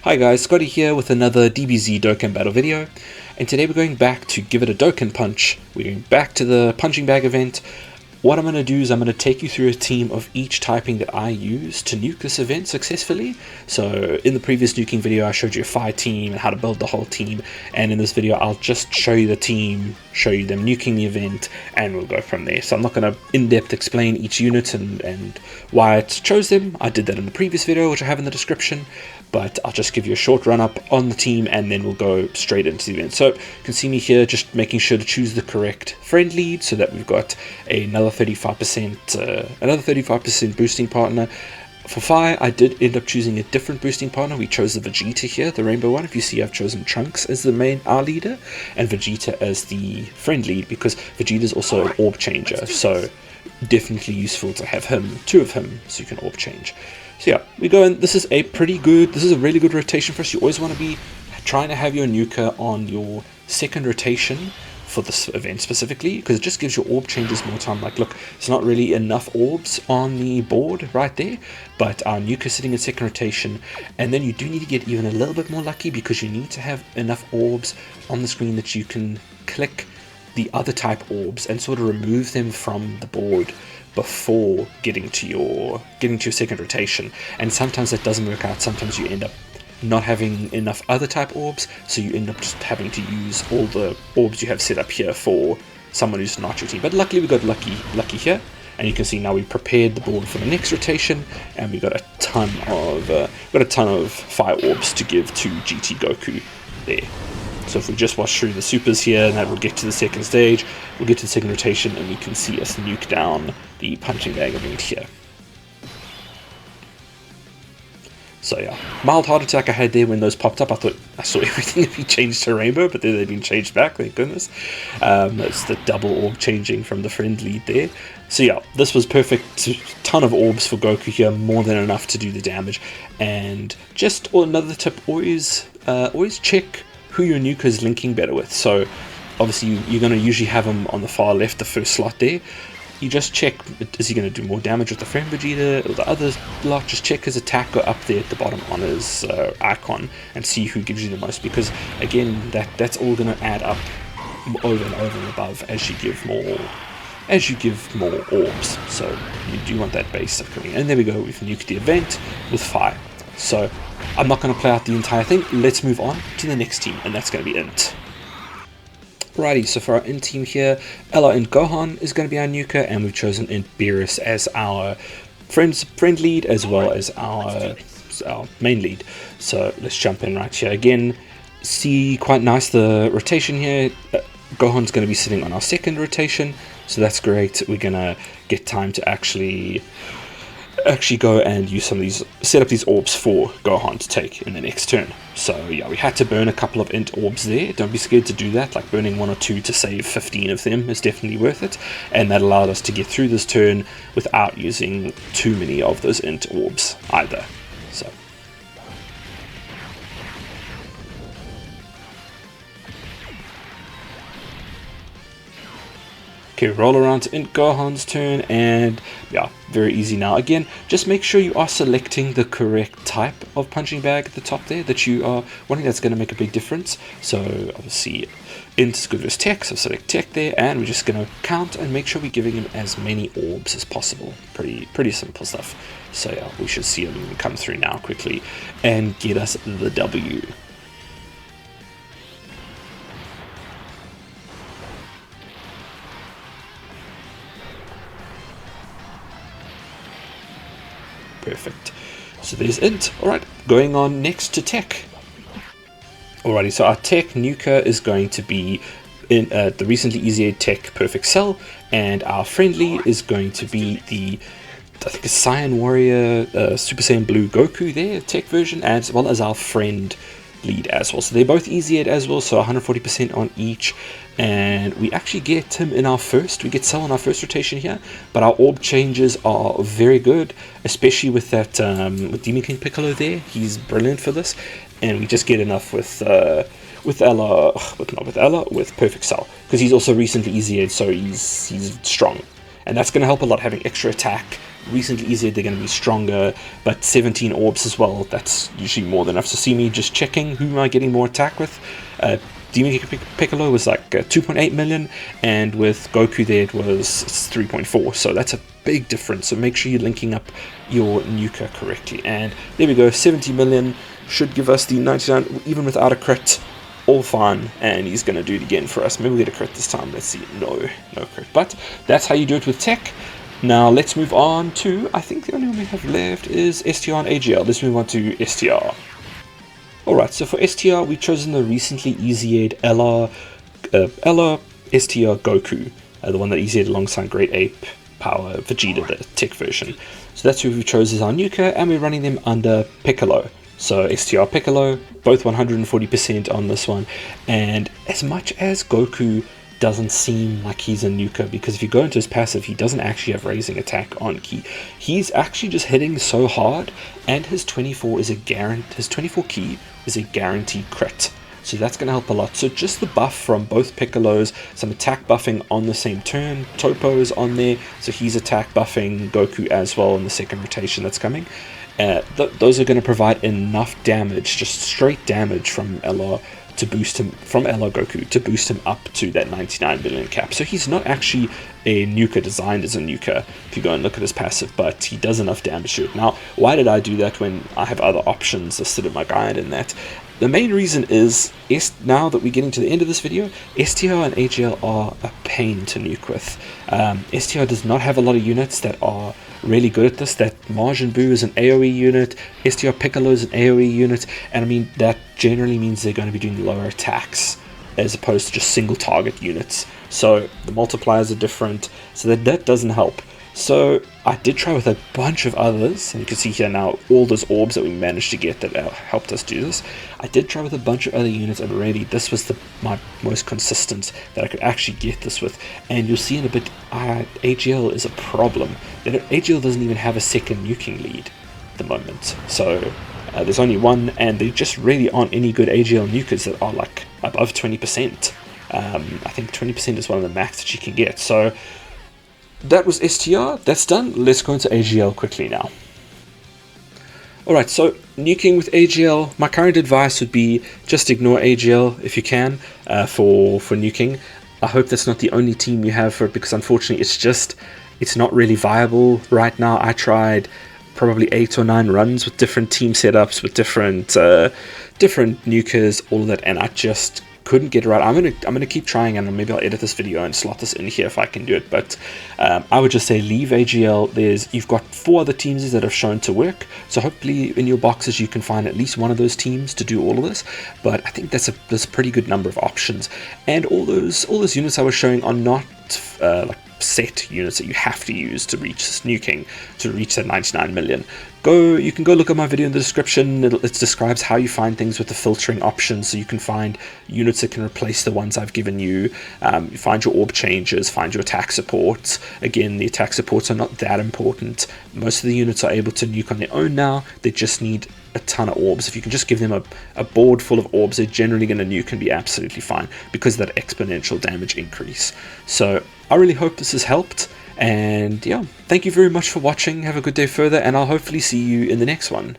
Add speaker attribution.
Speaker 1: Hi guys, Scotty here with another DBZ DOKKAN battle video, and today we're going back to give it a Dokkan punch. We're going back to the punching bag event. What I'm going to do is I'm going to take you through a team of each typing that I use to nuke this event successfully. So in the previous nuking video I showed you a PHY team and how to build the whole team, and in this video I'll just show you the team, show you them nuking the event, and we'll go from there. So I'm not going to in-depth explain each unit and why I chose them. I did that in the previous video, which I have in the description, but I'll just give you a short run-up on the team and then we'll go straight into the event. So you can see me here just making sure to choose the correct friend lead so that we've got another 35% boosting partner. For PHY, I did end up choosing a different boosting partner. We chose the Vegeta here, the rainbow one. If you see, I've chosen Trunks as the main R leader and Vegeta as the friend lead because Vegeta is also an orb changer, so definitely useful to have him, two of him, so you can orb change. So yeah, we go in. This is a really good rotation for us. You always want to be trying to have your nuker on your second rotation for this event specifically, because it just gives your orb changes more time. Like, look, it's not really enough orbs on the board right there, but our nuker sitting in second rotation, and then you do need to get even a little bit more lucky because you need to have enough orbs on the screen that you can click the other type orbs and sort of remove them from the board before getting to your second rotation. And sometimes that doesn't work out. Sometimes you end up not having enough other type orbs, so you end up just having to use all the orbs you have set up here for someone who's not your team. But luckily we got lucky here, and you can see now we prepared the board for the next rotation, and we got a ton of fire orbs to give to GT Goku there. So if we just watch through the supers here, and that will get to the second stage, we'll get to the second rotation, and we can see us nuke down the punching bag event here. So yeah, mild heart attack I had there when those popped up. I thought I saw everything be changed to rainbow, but then they've been changed back, thank goodness. It's the double orb changing from the friend lead there. So yeah, this was perfect. Ton of orbs for Goku here, more than enough to do the damage. And just another tip, always check who your nuker is linking better with. So obviously you're going to usually have him on the far left, the first slot there. You just check, is he going to do more damage with the friend Vegeta or the other lot? Just check his attack go up there at the bottom on his icon and see who gives you the most, because again that's all going to add up over and over and above as you give more orbs. So you do want that base stuff coming in. And there we go, we've nuked the event with fire. So I'm not going to play out the entire thing. Let's move on to the next team, and that's going to be INT. Alrighty, so for our INT team here, INT Gohan is going to be our nuker, and we've chosen INT Beerus as our friend lead as well as our main lead. So let's jump in right here. Again, see quite nice the rotation here. Gohan's going to be sitting on our second rotation, so that's great. We're going to get time to actually go and use some of these, set up these orbs for Gohan to take in the next turn. So yeah, we had to burn a couple of INT orbs there. Don't be scared to do that. Like burning 1 or 2 to save 15 of them is definitely worth it, and that allowed us to get through this turn without using too many of those INT orbs either. So okay, roll around to INT Gohan's turn, and yeah, very easy now. Again, just make sure you are selecting the correct type of punching bag at the top there that you are wanting. That's going to make a big difference. So obviously INT is good with TEQ, so select TEQ there, and we're just going to count and make sure we're giving him as many orbs as possible. Pretty simple stuff. So yeah, we should see him come through now quickly and get us the W. Perfect. So there's INT. Alright, going on next to TEQ. Alrighty, so our TEQ nuker is going to be in the recently EZA TEQ Perfect Cell, and our friendly is going to be the, I think, a Saiyan Warrior Super Saiyan Blue Goku there, TEQ version, as well as our friend lead as well. So they're both EZA as well, so 140% on each. And we actually get him in our first, we get Cell on our first rotation here, but our orb changes are very good, especially with that, with Demon King Piccolo there. He's brilliant for this, and we just get enough with Perfect Cell, because he's also recently EZA'd, so he's strong. and that's going to help a lot, having extra attack. Recently EZ, they're going to be stronger, but 17 orbs as well, that's usually more than enough. So see me just checking who am I getting more attack with. Demon Piccolo was like 2.8 million, and with Goku there it was 3.4, so that's a big difference. So make sure you're linking up your Nuka correctly. And there we go, 70 million should give us the 99, even without a crit, all fine. And he's going to do it again for us. Maybe we'll get a crit this time. Let's see. No crit, but that's how you do it with tech. Now let's move on to, I think the only one we have left is STR and AGL. Let's move on to STR. Alright, so for STR, we've chosen the recently EZ'd Ella STR Goku, the one that EZ'd alongside Great Ape Power Vegeta, the tech version. So that's who we've chosen as our Nuka, and we're running them under Piccolo. So STR Piccolo, both 140% on this one, and as much as Goku doesn't seem like he's a Nuka, because if you go into his passive, he doesn't actually have raising attack on key. He's actually just hitting so hard, and his 24 is a his 24 key is a guaranteed crit. So that's going to help a lot. So just the buff from both Piccolos, some attack buffing on the same turn. Topo is on there, so he's attack buffing Goku as well in the second rotation that's coming. Those are going to provide enough damage, just straight damage from Ella to boost him, from Ella Goku, to boost him up to that 99 billion cap. So he's not actually a Nuka designed as a Nuka if you go and look at his passive, but he does enough damage to it. Now, why did I do that when I have other options listed in my guide in that? The main reason is, now that we're getting to the end of this video, STR and AGL are a pain to nuke with. STR does not have a lot of units that are really good at this. That Majin Buu is an AoE unit, STR Piccolo is an AoE unit, and I mean that generally means they're going to be doing lower attacks as opposed to just single target units. So the multipliers are different, so that doesn't help. So I did try with a bunch of others, and you can see here now all those orbs that we managed to get that helped us do this. I did try with a bunch of other units, and really this was my most consistent that I could actually get this with. And you'll see in a bit, AGL is a problem. AGL doesn't even have a second nuking lead at the moment. So there's only one, and there just really aren't any good AGL nukers that are like above 20%. I think 20% is one of the max that you can get. So that was STR, that's done. Let's go into AGL quickly now. Alright, so nuking with AGL, my current advice would be just ignore AGL if you can for nuking. I hope that's not the only team you have for it, because unfortunately it's not really viable right now. I tried probably 8 or 9 runs with different team setups, with different nukers, all of that, and I just couldn't get it right. I'm gonna keep trying, and maybe I'll edit this video and slot this in here if I can do it. But I would just say leave AGL. You've got 4 other teams that have shown to work, so hopefully in your boxes you can find at least one of those teams to do all of this. But I think that's a pretty good number of options, and all those units I was showing are not like set units that you have to use to reach this nuking, to reach that 99 million. You can go look at my video in the description. It describes how you find things with the filtering options, so you can find units that can replace the ones I've given you. You find your orb changes, find your attack supports. Again, the attack supports are not that important. Most of the units are able to nuke on their own now. They just need a ton of orbs. If you can just give them a board full of orbs, they're generally going to nuke and be absolutely fine because of that exponential damage increase. So I really hope this has helped, and yeah, thank you very much for watching. Have a good day further, and I'll hopefully see you in the next one.